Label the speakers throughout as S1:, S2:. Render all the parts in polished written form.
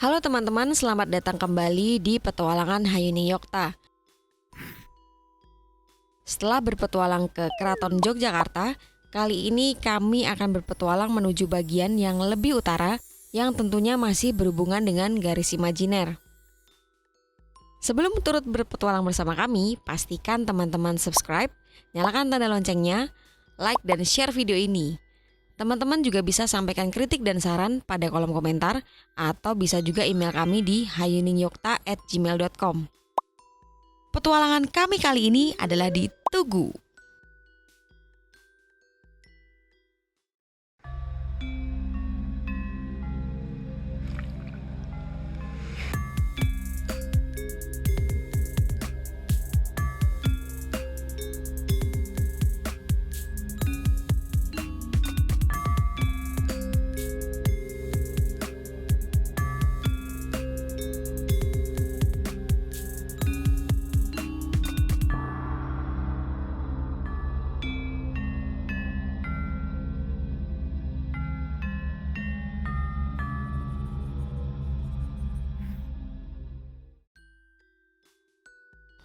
S1: Halo teman-teman, selamat datang kembali di Petualangan Hayuni Yokta. Setelah berpetualang ke Keraton Yogyakarta, kali ini kami akan berpetualang menuju bagian yang lebih utara yang tentunya masih berhubungan dengan garis imajiner. Sebelum turut berpetualang bersama kami, pastikan teman-teman subscribe, nyalakan tanda loncengnya, like dan share video ini. Teman-teman juga bisa sampaikan kritik dan saran pada kolom komentar atau bisa juga email kami di hayuningyokta@gmail.com. Petualangan kami kali ini adalah di Tugu.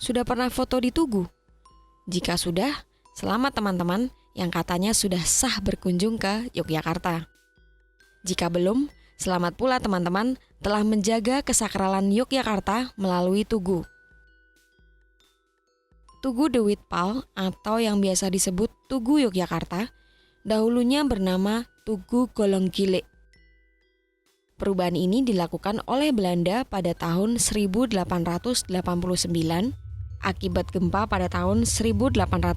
S1: Sudah pernah foto di Tugu? Jika sudah, selamat teman-teman yang katanya sudah sah berkunjung ke Yogyakarta. Jika belum, selamat pula teman-teman telah menjaga kesakralan Yogyakarta melalui Tugu. Tugu The Witpal atau yang biasa disebut Tugu Yogyakarta, dahulunya bernama Tugu Golonggilek. Perubahan ini dilakukan oleh Belanda pada tahun 1889 akibat gempa pada tahun 1867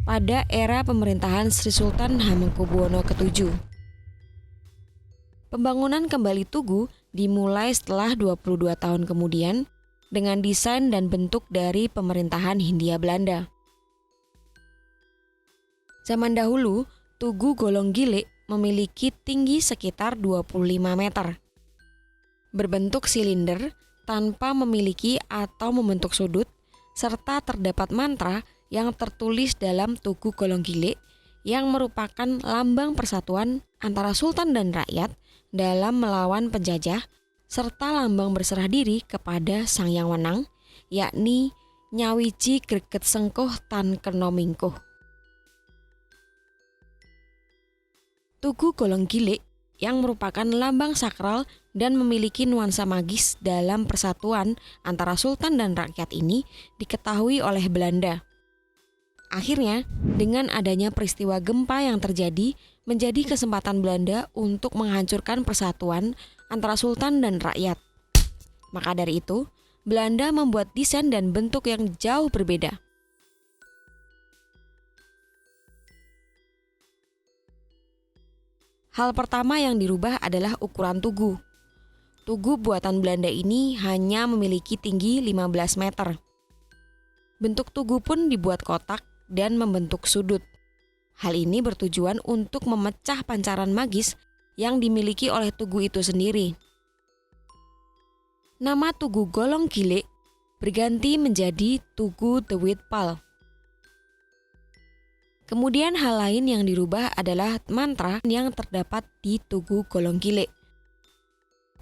S1: pada era pemerintahan Sri Sultan Hamengkubuwono ke-7. Pembangunan kembali Tugu dimulai setelah 22 tahun kemudian dengan desain dan bentuk dari pemerintahan Hindia Belanda. Zaman dahulu, Tugu Golonggilek memiliki tinggi sekitar 25 meter. Berbentuk silinder tanpa memiliki atau membentuk sudut, serta terdapat mantra yang tertulis dalam Tugu Golonggilek yang merupakan lambang persatuan antara sultan dan rakyat dalam melawan penjajah, serta lambang berserah diri kepada Sang Yang Wenang, yakni Nyawiji Greget Sengkuh Tan Kena Mingkuh. Tugu Golonggilek yang merupakan lambang sakral dan memiliki nuansa magis dalam persatuan antara sultan dan rakyat ini diketahui oleh Belanda. Akhirnya, dengan adanya peristiwa gempa yang terjadi, menjadi kesempatan Belanda untuk menghancurkan persatuan antara sultan dan rakyat. Maka dari itu, Belanda membuat desain dan bentuk yang jauh berbeda. Hal pertama yang dirubah adalah ukuran tugu. Tugu buatan Belanda ini hanya memiliki tinggi 15 meter. Bentuk tugu pun dibuat kotak dan membentuk sudut. Hal ini bertujuan untuk memecah pancaran magis yang dimiliki oleh tugu itu sendiri. Nama Tugu Golonggilek berganti menjadi Tugu The Witpal. Kemudian hal lain yang dirubah adalah mantra yang terdapat di Tugu Golonggilek.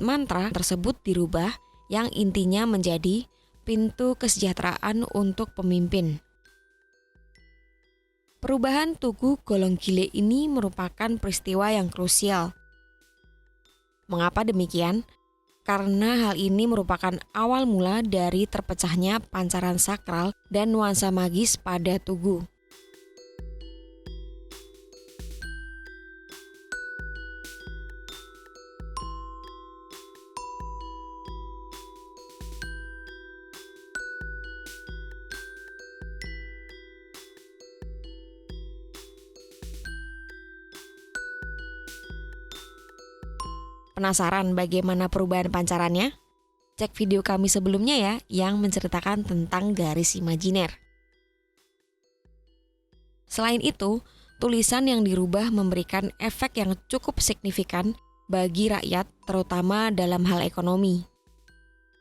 S1: Mantra tersebut dirubah yang intinya menjadi pintu kesejahteraan untuk pemimpin. Perubahan Tugu Golonggilek ini merupakan peristiwa yang krusial. Mengapa demikian? Karena hal ini merupakan awal mula dari terpecahnya pancaran sakral dan nuansa magis pada Tugu. Penasaran bagaimana perubahan pancarannya? Cek video kami sebelumnya ya yang menceritakan tentang garis imajiner. Selain itu, tulisan yang dirubah memberikan efek yang cukup signifikan bagi rakyat terutama dalam hal ekonomi.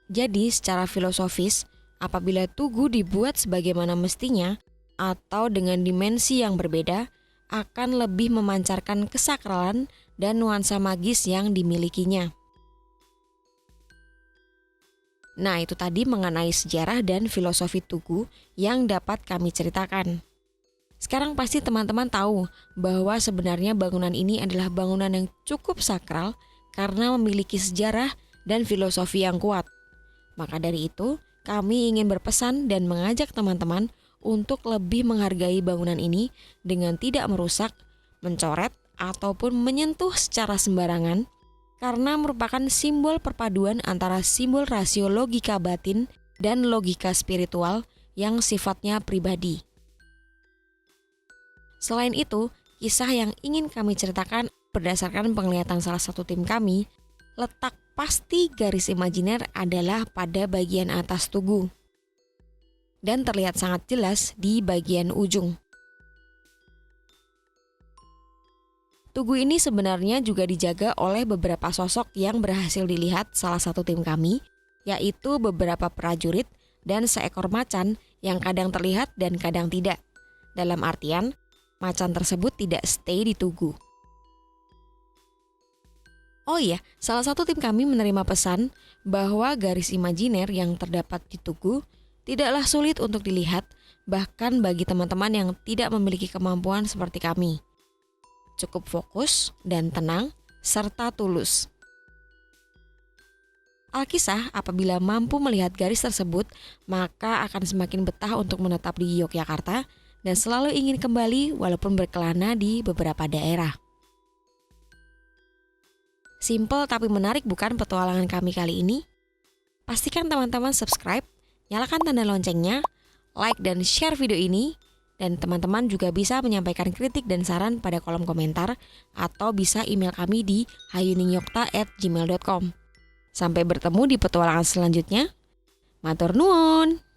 S1: Jadi secara filosofis, apabila tugu dibuat sebagaimana mestinya atau dengan dimensi yang berbeda, akan lebih memancarkan kesakralan dan nuansa magis yang dimilikinya. Nah, itu tadi mengenai sejarah dan filosofi Tugu yang dapat kami ceritakan. Sekarang pasti teman-teman tahu bahwa sebenarnya bangunan ini adalah bangunan yang cukup sakral karena memiliki sejarah dan filosofi yang kuat. Maka dari itu, kami ingin berpesan dan mengajak teman-teman untuk lebih menghargai bangunan ini dengan tidak merusak, mencoret, ataupun menyentuh secara sembarangan karena merupakan simbol perpaduan antara simbol rasio logika batin dan logika spiritual yang sifatnya pribadi. Selain itu, kisah yang ingin kami ceritakan berdasarkan penglihatan salah satu tim kami, letak pasti garis imajiner adalah pada bagian atas tugu dan terlihat sangat jelas di bagian ujung. Tugu ini sebenarnya juga dijaga oleh beberapa sosok yang berhasil dilihat salah satu tim kami, yaitu beberapa prajurit dan seekor macan yang kadang terlihat dan kadang tidak. Dalam artian, macan tersebut tidak stay di tugu. Oh iya, salah satu tim kami menerima pesan bahwa garis imajiner yang terdapat di tugu tidaklah sulit untuk dilihat, bahkan bagi teman-teman yang tidak memiliki kemampuan seperti kami. Cukup fokus dan tenang, serta tulus. Alkisah apabila mampu melihat garis tersebut, maka akan semakin betah untuk menetap di Yogyakarta dan selalu ingin kembali walaupun berkelana di beberapa daerah. Simple tapi menarik bukan petualangan kami kali ini? Pastikan teman-teman subscribe, nyalakan tanda loncengnya, like dan share video ini, dan teman-teman juga bisa menyampaikan kritik dan saran pada kolom komentar atau bisa email kami di hayuningyokta@gmail.com. Sampai bertemu di petualangan selanjutnya. Matur nuwun.